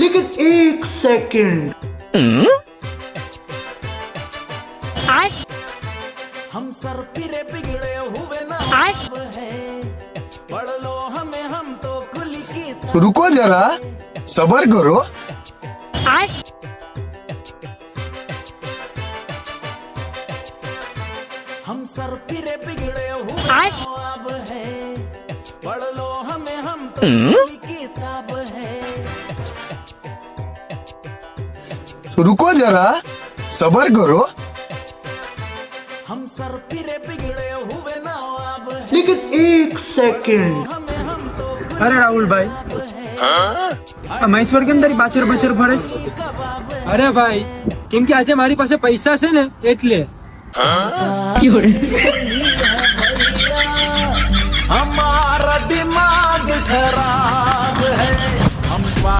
लेकिन एक सेकंड, हम सर फिरे बिगड़े हुए ना है, पढ़ लो हमें हम तो खुली की। रुको जरा, सबर करो। हम सर फिरे बिगड़े हुए अब है, पढ़ लो हमें हम तो खुली किताब है। रुको जरा, सबर करो। हम सर फिरे बिगड़े हुए ना अब है, लेकिन एक सेकंड, हमें हम तो અરે રાહુલભાઈ, આ મહેશ્વર કેમ તારી પાછળ પાછળ ફરે છે? અરે ભાઈ, કેમ કે આજે મારી પાસે પૈસા છે ને એટલે. हमारा दिमाग खराब